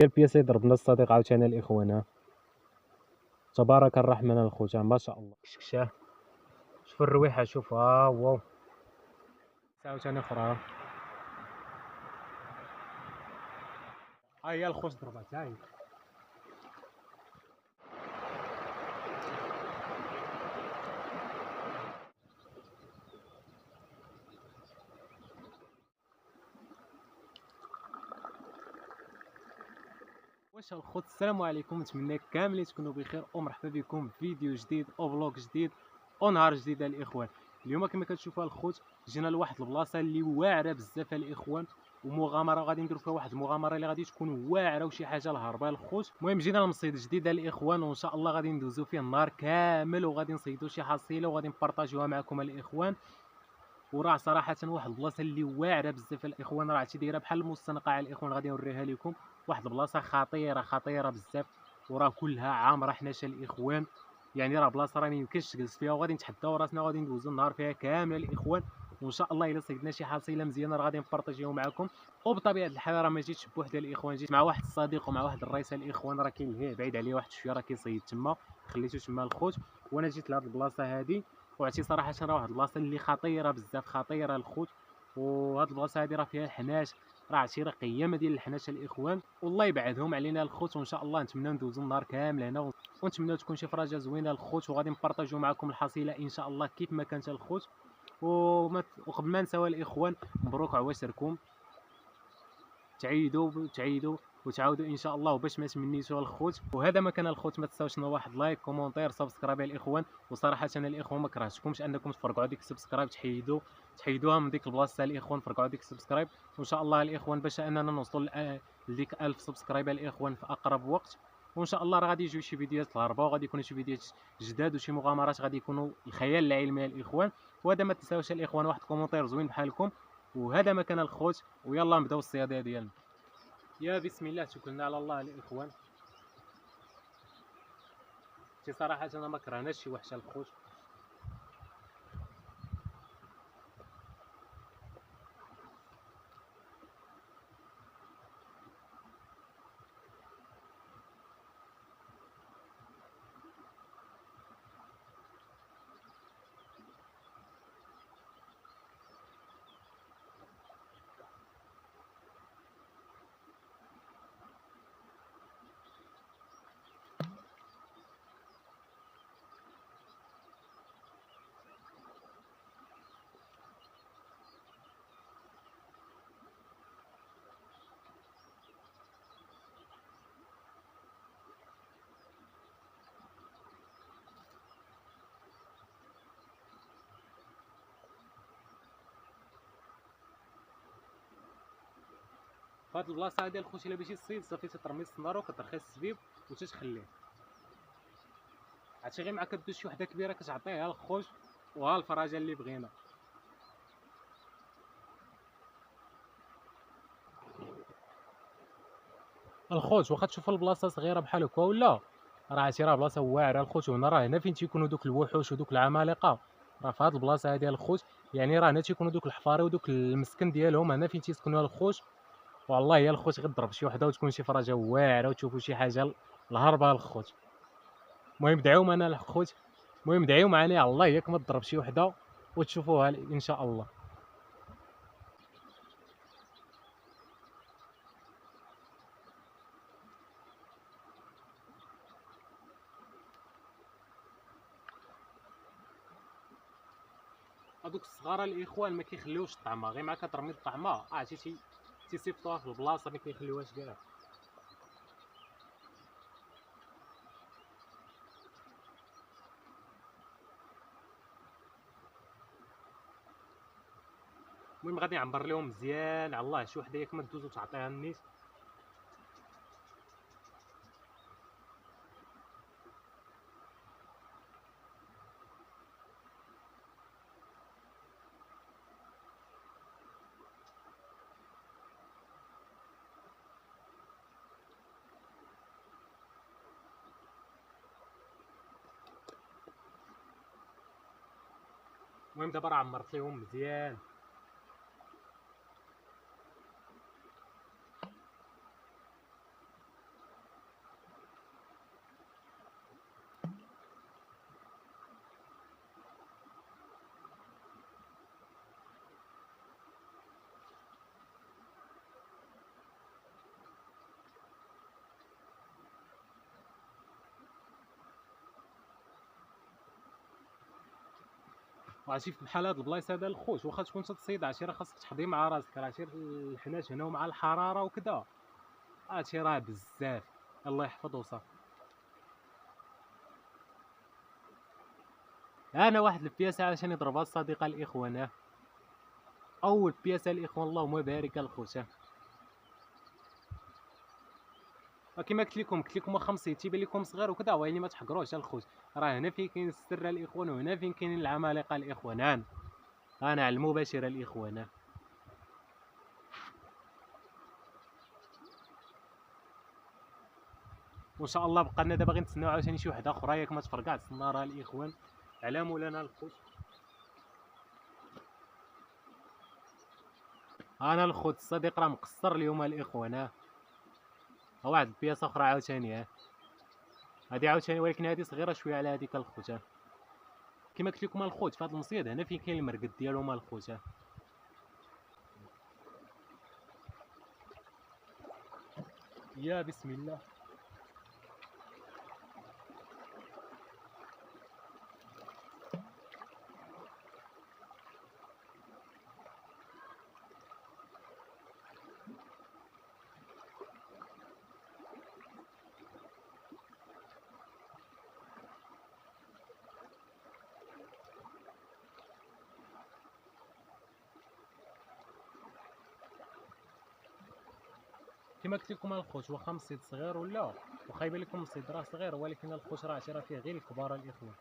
البياسة ضربنا الصديق عاوتاني الإخوان. ها تبارك الرحمن الخوت، ما شاء الله. كشكشاه، شوف الرويحة، شوف ها واو. عاوتاني أخرى، ها هي الخوت ضربات، ها هي. واش الخوت، السلام عليكم، نتمنى كاملين تكونوا بخير ومرحبا بكم في فيديو جديد او فلوق جديد ونهار جديد الاخوان. اليوم كما كتشوفوا الخوت جينا لواحد البلاصه اللي واعره بزاف الاخوان، ومغامره غادي نديروا فيها واحد المغامره اللي غادي تكون واعره وشي حاجه الهربه الخوت. المهم جينا لمصيد جديد الاخوان، وان شاء الله غادي ندوزو فيه النهار كامل وغادي نصيدوا شي حصيله وغادي نبارطاجيوها معكم الاخوان. وراه صراحه واحد البلاصه اللي واعره بزاف الاخوان، راه عرفتي دايره بحال المستنقع الاخوان، غادي نوريها لكم. واحد البلاصه خطيره خطيره بزاف، وراه كلها عامره حناشه الاخوان. يعني راه بلاصه راه ما يمكنش تجلس فيها، وغادي نتحداو راسنا وغادي ندوزو النهار فيها كامل الاخوان. وان شاء الله الا صيدنا شي حصيله مزيانه راه غادي نبارطاجيو معكم. وبطبيعه الحال راه ما جيتش بوحدي الاخوان، جيت مع واحد الصديق ومع واحد الرئيس الاخوان، راه كاين لهيه بعيد عليه واحد شويه، راه كيصيد تما، خليتو تما الخوت. وانا جيت لهاد البلاصه هادي، وعرفتي صراحه راه واحد البلاصه اللي خطيره بزاف، خطيره الخوت. وهاد البلاصه هادي راه فيها الحناش، راه عرفتي راه قيامه ديال الحناش الاخوان، والله يبعدهم علينا الخوت. وان شاء الله نتمنى ندوزو النهار كامل هنا، ونتمنى تكون شي فرجه زوينه الخوت، وغادي نبارطاجيو معكم الحصيله ان شاء الله كيف ما كانت الخوت. وقبل ما نساو الاخوان، مبروك عواشركم، تعيدوا وتعاودوا ان شاء الله، وباش ما تمنيتوا الخوت. وهذا ما كان الخوت، ما تنساوش واحد لايك كومونتير سبسكرايب الاخوان. وصراحه انا الاخوان ما كرهتكمش انكم تفرقعوا ديك السبسكرايب، تحيدوها من ديك البلاصه الاخوان، فرقعوا ديك السبسكرايب. وان شاء الله الاخوان باش اننا نوصلوا لديك 1000 سبسكرايب الاخوان في اقرب وقت. وان شاء الله راه غادي يجيو شي فيديوهات الهربه، وغادي يكونوا شي فيديوهات جداد وشي مغامرات غادي يكونوا الخيال العلمي الاخوان. وهذا ما تنساوش الاخوان واحد كومونتير زوين بحالكم. وهذا ما كان الخوت، ويلا نبداو الصياديه ديالنا. يا بسم الله، توكلنا على الله الاخوان. شي صراحه انا ما كرهناش شي وحشه الخوت. فهاد البلاصه هادي الخوت الا بغيتي تصيد صافي تترمي الصناره وكترخي السبيب وتتخليه. عرفتي غير مع كدوز شي وحده كبيره كتعطيها الخوت، وها الفراجه اللي بغينا. الخوت واخا تشوف البلاصه صغيره بحال هكا ولا، راه عرفتي راه بلاصه واعره الخوت. وهنا راه هنا فين تيكونوا دوك الوحوش ودوك العمالقه، راه في هاد البلاصه هادي الخوت. يعني راه هنا تيكونوا دوك الحفاري ودوك المسكن ديالهم، هنا فين تيسكنوا الخوت. والله يا الخوت غير ضرب شي وحده وتكون شي فرجه واعره وتشوفوا شي حاجه الهربه الخوت. المهم دعيو معنا الخوت، المهم دعيو معنا الله ياك ما تضرب شي وحده وتشوفوها ان شاء الله. هذوك الصغار الاخوان ما كيخليوش الطعمه، غير مع كترمي الطعمه عرفتي تيصيفطوها في البلاصه، ما كيخليوهاش كاع. المهم غادي نعبر لهم مزيان على الله، شي وحده ياك ما دوز وتعطيها النيت. المهم دابا راه عمرت لهم مزيان. وعرفتي بحال هاد البلايص هذا الخوت واخا تكون تصيد عرفتي راه خاصك تحضي مع راسك، راه عرفتي الحناش هنا ومع الحراره وكذا عرفتي راه بزاف. الله يحفظ وصافي. انا واحد البياسه عشان يضربها الصديقه الاخوان، اول بياسه الاخوان اللهم بارك الخوت. كما قلت لكم واخا مصيد تيبان لكم صغير وكذا، ولكن ما تحقروش الخوت، راه هنا فين كاين السر الاخوان، وهنا فين كاينين العمالقه الاخوان. انا على المباشر الاخوان. وان شاء الله بقى لنا دابا غير نتسناو عاوتاني شي وحده اخرى ياك ما تفرقعش النار الاخوان على مولانا الخوت. انا الخوت الصديق راه مقصر اليوم الاخوان. ها واحد البياسه اخرى عاوتاني، هادي عاوتاني ولكن هادي صغيره شويه على هذيك الخوت. كما قلت لكم الخوت في هذا المصيد هنا فين كاين المرقد ديالهم الخوت. يا بسم الله. كما قلت لكم الخوت واخا مصيد صغير ولا واخا يبان لكم مصيد راه صغير، ولكن الخوت راه فيه غير الكبار الاخوان.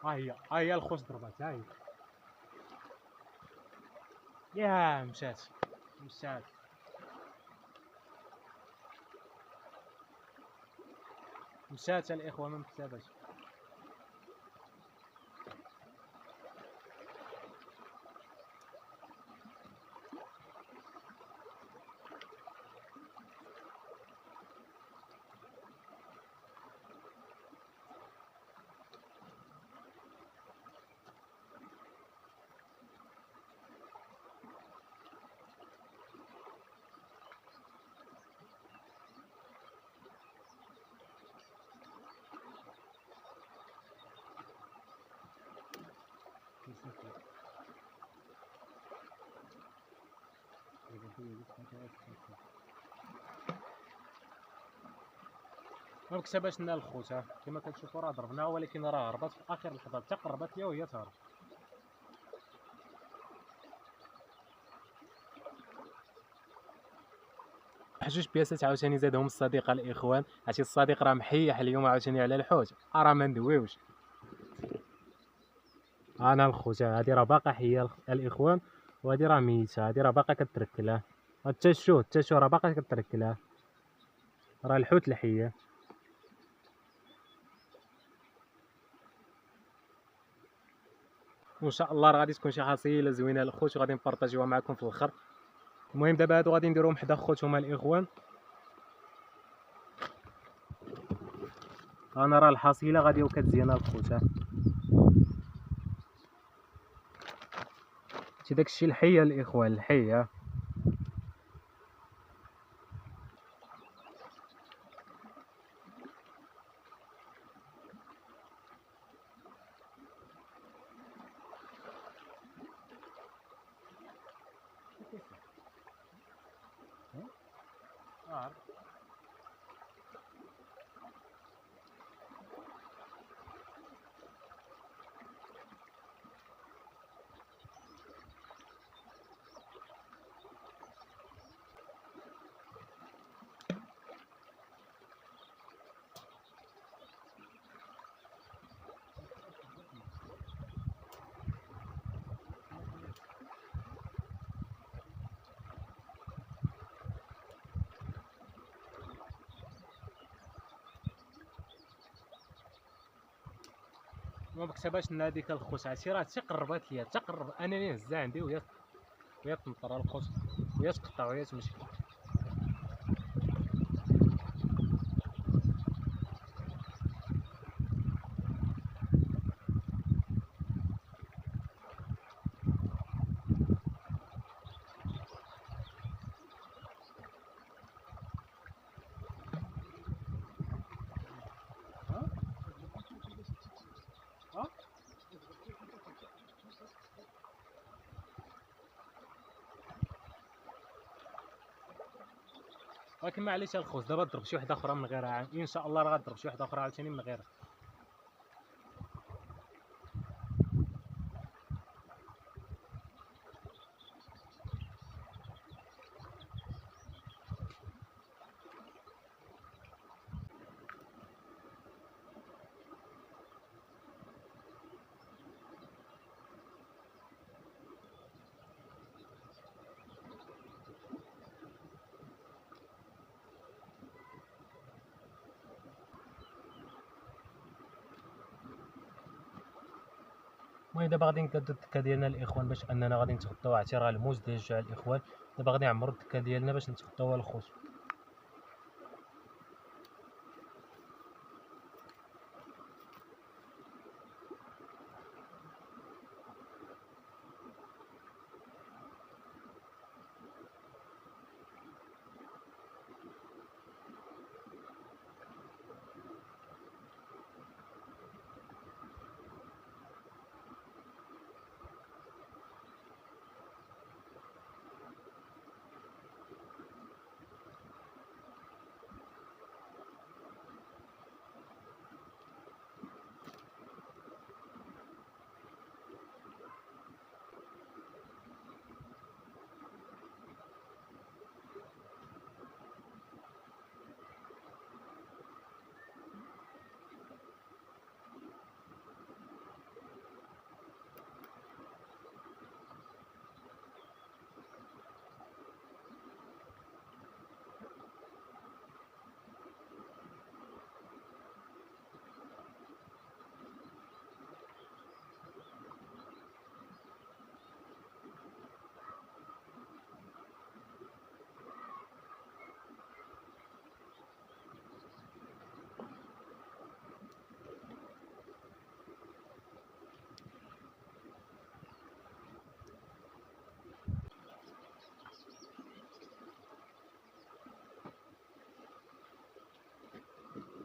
ها هي الخوت ضربات، ها هي. يا مشات مشات الاخوه ما مكتباش. ما مكتباش لنا الخوت. كما كتشوفوا راه ضربناها، ولكن راه هربت في اخر لحظه، حتى قربت ليا وهي تهرب. جوج بياسات عاوتاني زادهم الصديق الاخوان. عرفتي الصديق راه محيح اليوم عاوتاني على الحوت، راه ما ندويوش. انا الخوت هادي راه باقا حيه الاخوان، وهادي راه ميته، هادي راه باقا كتركل. حتى شو راه باقا كتركل، راه الحوت الحيه. وان شاء الله راه غادي تكون شي حصيله زوينه الخوت وغادي نبارطاجيوها معكم في الاخر. المهم دابا هادو غادي نديروهم حدا خوتهم الاخوان. انا راه الحصيله غادي وكتزيان الخوت. شي داكشي الحيه الاخوان، الحيه. ما بكتباش لنا هذيك الخوت، عرفتي راه تقربات ليا، تقرب انا اللي نهزها عندي وهي تنطر الخوت، وهي تقطع وهي تمشي. ولكن معليش الخوت، دابا ضرب شي وحده اخرى من غيرها، ان شاء الله راه غضرب شي وحده اخرى عاوتاني من غيرها. المهم دابا غادي نكدو الدكه ديالنا الاخوان باش اننا غادي نتغداو اعتراض المزدوج على الاخوان. دابا غادي نعمرو الدكه ديالنا باش نتغداو الخوت.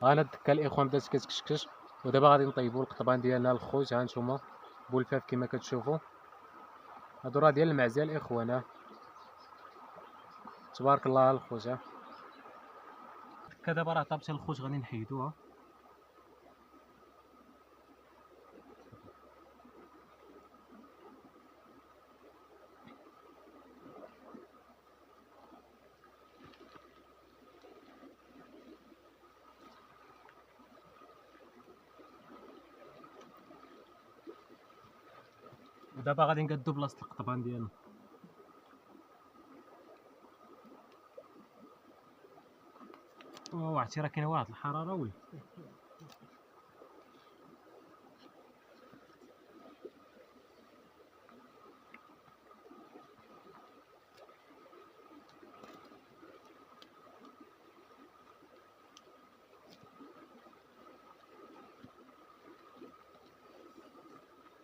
انا الدكه الاخوان بدات كتكشكش، ودابا غادي نطيبوا القطبان ديالنا الخوت. ها نتوما بولفاف كما كتشوفوا، هادو راه ديال المعزه الاخوان. ها تبارك الله الخوت. ها الدكه دابا راه طابت الخوت، غادي نحيدوها. ودابا غادي نقادو بلاصه القطبان ديالنا. عرفتي راه كاينه واحد الحراره ولي.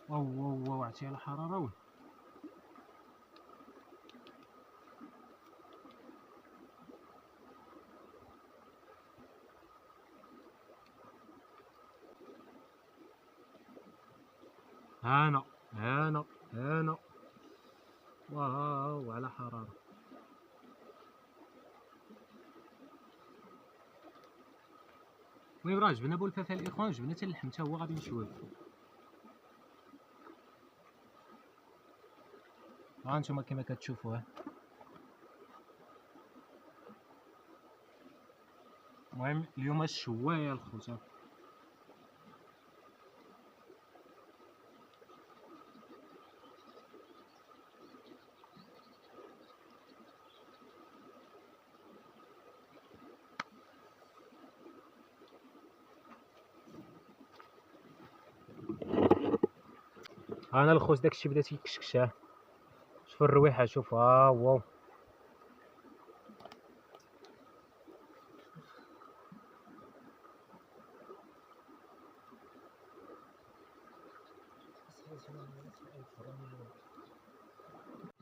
واو عرفتي على الحراره ولي. هانا هانا واو على حراره. المهم راه جبنا بولفاف الاخوان، جبنا حتى اللحم حتى هو غادي نشويه. ها نتوما كما كتشوفوا. المهم اليوم الشوايه الخوت. انا الخوت داكشي بدا تيكشكش. شوف الرويحه، شوف. واو.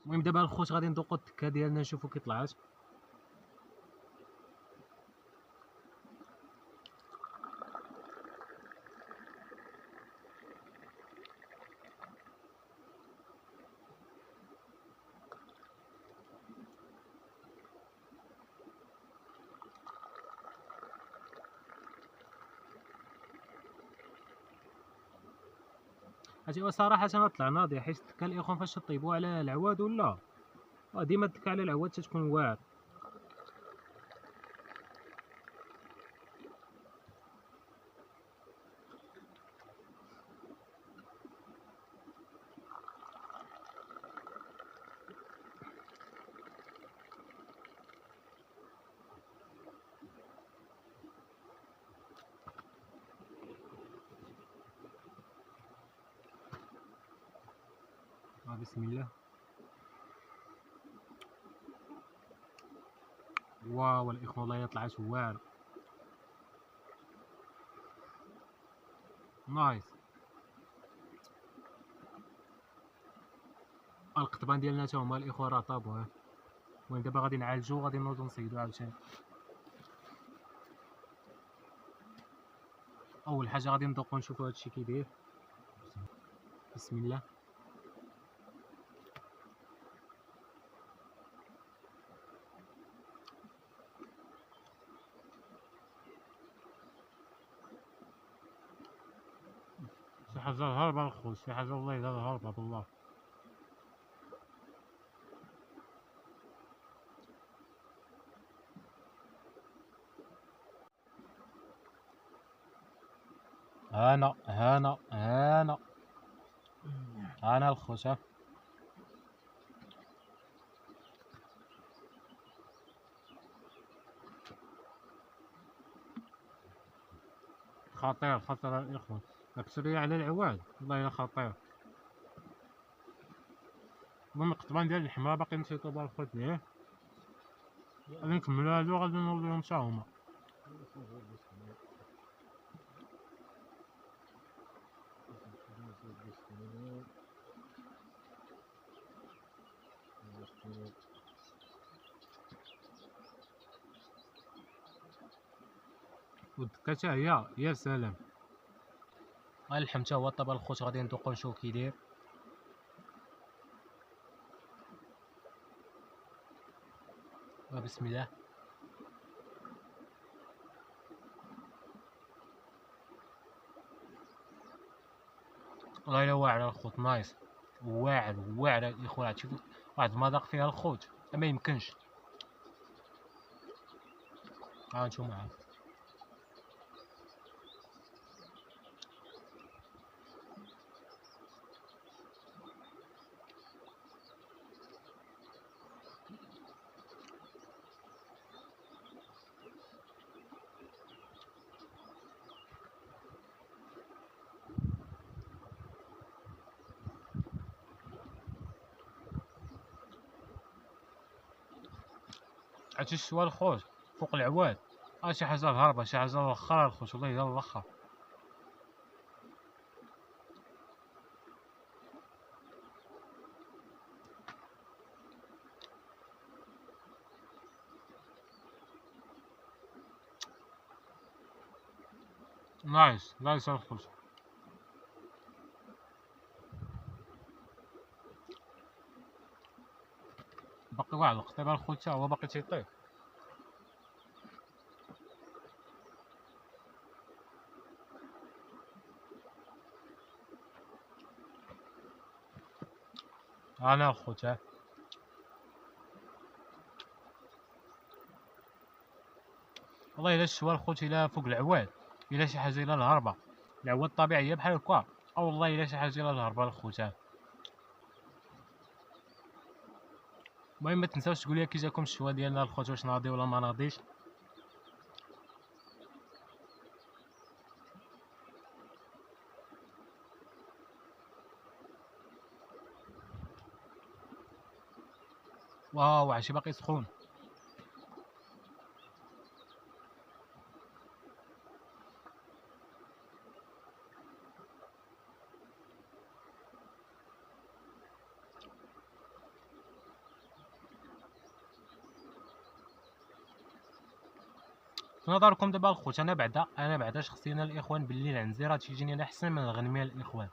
المهم دابا الخوت غادي ندوقو التكه ديالنا نشوفو كي طلعات. عرفتي صراحة أنا طلع ناضي، حيت الدكا الإخوان فاش طيبوا على العواد ولا ديما الدكا على العواد تتكون واعرة. بسم الله. واو الإخوان والله طلعت واعرة. نايس. القطبان ديالنا تا هما الإخوان راه طابو. المهم دابا غادي نعالجو، غادي نوضو نصيدو عاوتاني. أول حاجة غادي ندوقو نشوفو هادشي كيداير. بسم الله. شي حاجة هاربة الخوت، شي حاجة والله إلا هاربة بالله. هانا الخوت. خطير خطير الإخوان، الكسرية على العواد والله إلا خطير. المهم القطبان ديال الحمرا باقي نسيتو بالخوت ليه، غادي نكملو هادو غادي نوضيهم تا هما. والدكا تا هي يا سلام. اللحم تا هو طاب الخوت، غادي ندوقو نشوف كيداير. بسم الله. والله الا واعر الخوت، نايس واعر واعر الاخوان. عرفتي واحد المذاق فيها الخوت ما يمكنش. ها نتوما عرفتي شوا الخوت فوق العواد شي حاجة هاربة، شي حاجة وخرا الخوت والله الا وخا. نايس نايس الخوت. باقي واحد القطيبة الخوت تا هو باقي تيطيب. انا الخوت والله الا شوا الخوت الا فوق العواد، الا شي حاجة الا الهربة العواد طبيعية بحال هكا، والله الا شي حاجة الا الهربة الخوت. المهم متنساوش تقولي كي جاكم الشوا ديالنا الخوت، واش ناضي ولا ما ناضيش. واو عرفتي باقي سخون. في نظركم دابا الخوت انا بعدا شخصيا الاخوان بالليل عند زيرة تيجيني انا احسن من الغنميه الاخوان،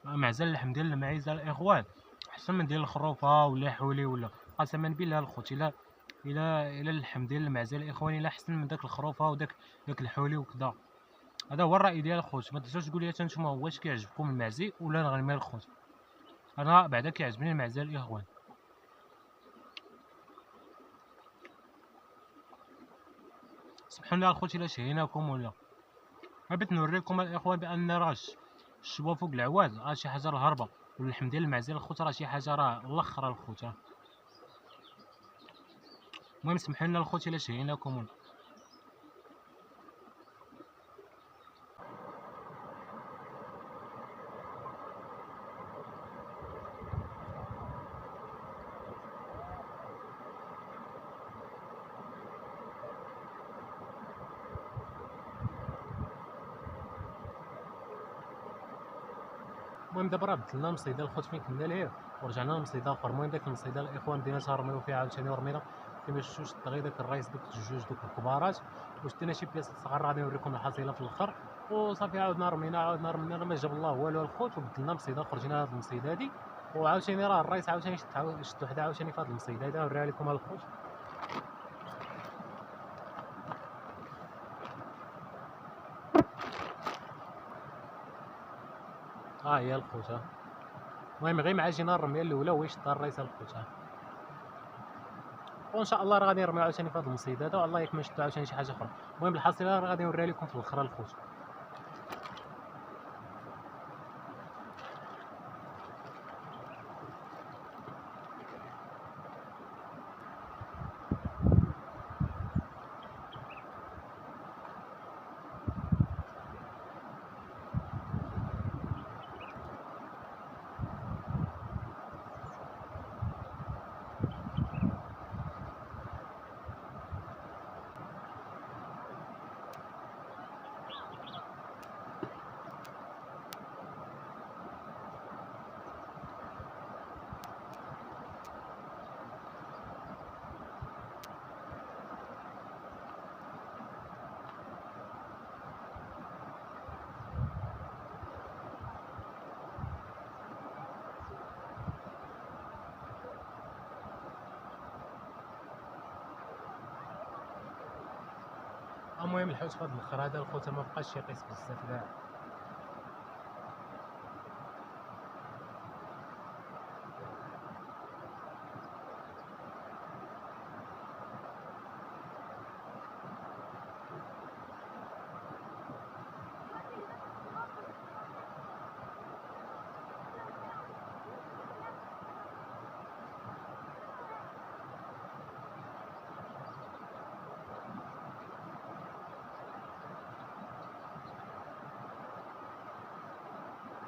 معزل اللحم ديال المعيزه الاخوان احسن من ديال الخروفه ولا حولي ولا قسما بالله الخوت. الا اللحم ديال المعزه الاخوان الا احسن من داك الخروفه وداك الحولي وكذا. هذا هو الراي ديال الخوت. ما تنساوش تقول لي نتوما واش كيعجبكم المعزي ولا الغنمي الخوت. انا بعدا كيعجبني المعزه الاخوان. سمحوا لنا الخوت الا شهيناكم ولا. حبيت نوريكم الاخوان بان راه الشبوه فوق العواد راه شي حاجه الهربه، واللحم ديال المعزه الخوت راه شي حاجه راه الاخر الخوت. المهم سمحوا لنا الخوت الا شهيناكم ولا. المهم دابا راه بدلنا المصيده الخوت فين كنا ليه ورجعنا للمصيده اخر. المهم داك المصيده الاخوان بدينا تنرميو فيها عاوتاني ورمينا كما شفتوا شد غير داك الرئيس دوك الجوج دوك الكبارات وشدينا شي بلاصه صغار غادي نوريكم الحصيله في الاخر. وصافي عاودنا رمينا ما جاب الله والو الخوت وبدلنا مصيده اخر. جينا هاد المصيده هادي وعاوتاني راه الرئيس عاوتاني شد وحده عاوتاني في هاد المصيده هادي نوريها لكم الخوت. ها هي الخوت. المهم غير مع جينا الرميه الاولى هو يشد الرئيس الخوت. وان شاء الله راه غادي نرميو عاوتاني في هاد المصيده هذا والله ياك ما شدو عاوتاني شي حاجه اخرى. المهم الحصيله راه غادي نوريها لكم في الاخر الخوت. المهم الحوت في هاد الاخر هذا الخوت ما بقاش يقيس بزاف كاع.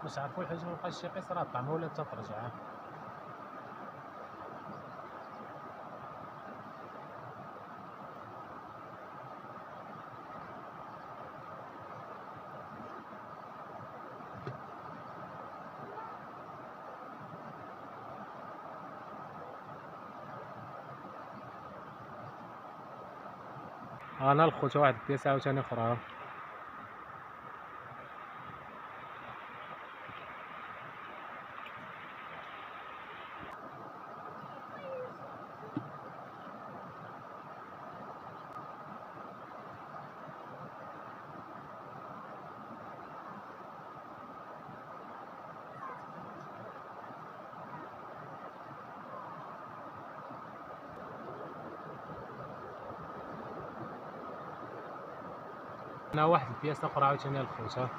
باش عرفوا الحوت ما بقاش يقيس راه الطعمه ولا تفرجع. انا الخوت واحد البياسه عاوتاني اخرى. انا واحد البياسه اخرى عاوتاني الخوت.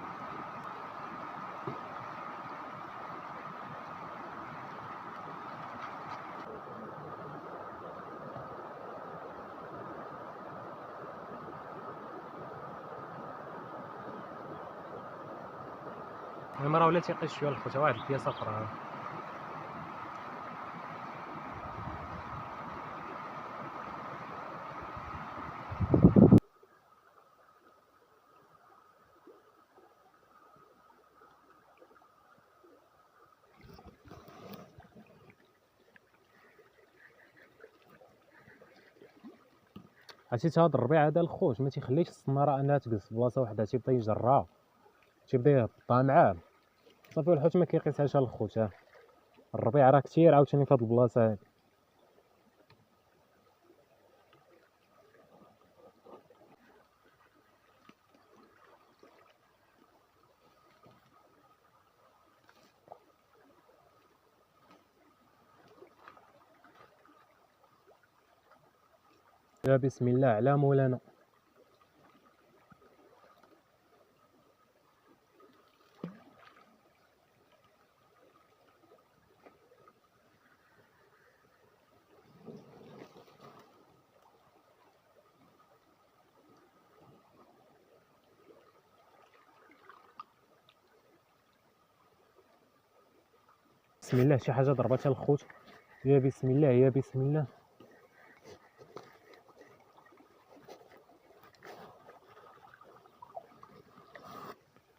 المهم راه ولا تيقيس شويه الخوت. واحد البياسه اخرى. عرفتي هاد الربيع هذا الخوت ما تيخليش السناره انها تجلس في بلاصه وحده، تيبدا يجرها تيبدا يهبطها معاه صافي. والحوت ما كيقيسهاش الخوت. الربيع راه كثير عاوتاني في هاد البلاصه هادي. يا بسم الله على مولانا. بسم الله، شي حاجه ضربتها الخوت. يا بسم الله يا بسم الله.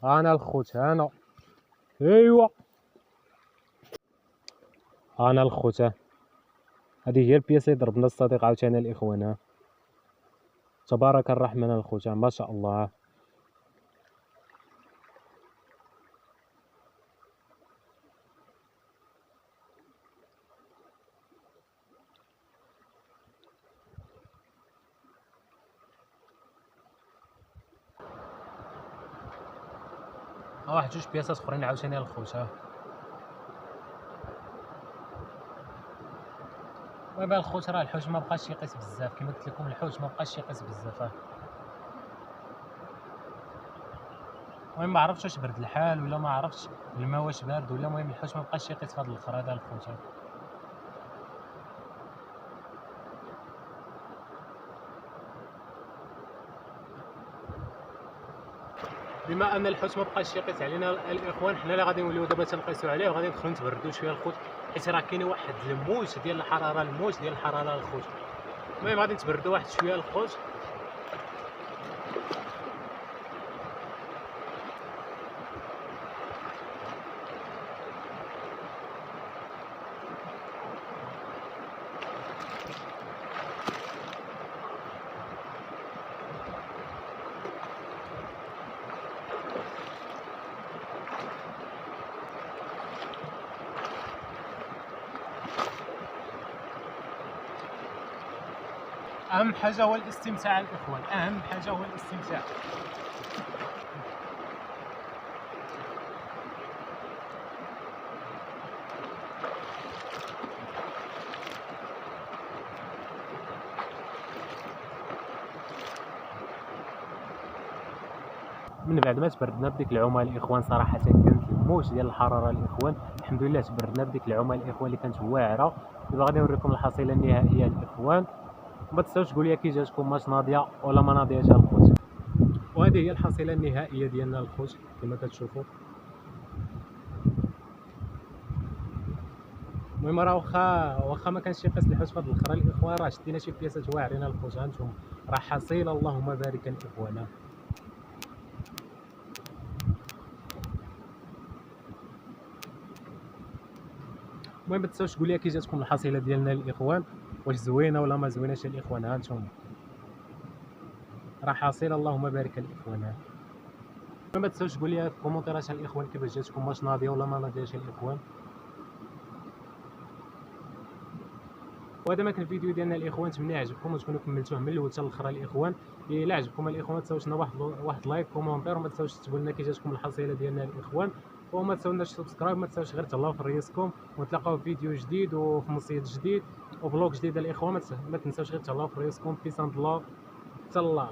انا الخوت انا. ايوا انا الخوت. هذه هي البياسه اللي ضربنا الصديق عاوتاني الاخوان. تبارك الرحمن الخوت ما شاء الله. واحد جوج بياسات اخرين عاوتاني الخوت. المهم الخوت راه الحوت ما بقاش يقيس بزاف، كما قلت لكم الحوت ما بقاش يقيس بزاف. المهم ما عرفتش واش برد الحال ولا ما عرفتش الماء واش بارد ولا، المهم الحوت ما بقاش يقيس في هذا الاخر هذا الخوت. بما ان الحوت ما بقاش يقيس علينا الاخوان، حنا اللي غادي نوليو دابا تنقيسوا عليه وغادي ندخلوا نتبردوا شويه الخوت، حيت راه كاين واحد الموت ديال الحراره، الموت ديال الحراره الخوت. المهم غادي نتبردوا واحد شويه الخوت. اهم حاجه هو الاستمتاع الاخوان، اهم حاجه هو الاستمتاع. من بعد ما تبردنا بديك العومه الاخوان صراحه كانت الموت ديال الحراره الاخوان. الحمد لله تبردنا بديك العومه الاخوان اللي كانت واعره. دابا غادي نوريكم الحصيله النهائيه الاخوان. ما تنساوش تقولوا لي كي جاتكم واش ناضيه ولا ما ناضياش الخوت. وهذه هي الحصيله النهائيه ديالنا الخوت كما كتشوفوا. المهم راه واخا ما كانش يقيس الحوت في هذه الاخرى الاخوان، راه شدينا شي بياسات واعرين الخوت. ها انتم راه حصيله اللهم بارك الاخوان. المهم ما تنساوش تقول لي كي جاتكم الحصيله ديالنا الاخوان، واش زوينه ولا ما زويناش الاخوان. ها انتم راه حصيله اللهم بارك الاخوان. ما تنساوش تقول لي في الكومونتيرات الاخوان كيفاش جاتكم، واش ناضيه ولا ما ناضياش الاخوان. وهذا ما كان الفيديو ديالنا الاخوان، نتمنى يعجبكم وتكونوا كملتوه من الاول حتى الاخر الاخوان. الا عجبكم الاخوان ما تنساوش واحد لايك كومونتير، وما تنساوش تكتبوا لنا كي جاتكم الحصيله ديالنا الاخوان، وما تنساوناش سبسكرايب. ما تنساوش غير تهلاو في ريسكم، ونتلاقاو في فيديو جديد وفي مصيد جديد وفلوق جديد الاخوان. ما تنساوش غير تهلاو في ريسكم. بيس اند لاف. تهلاو.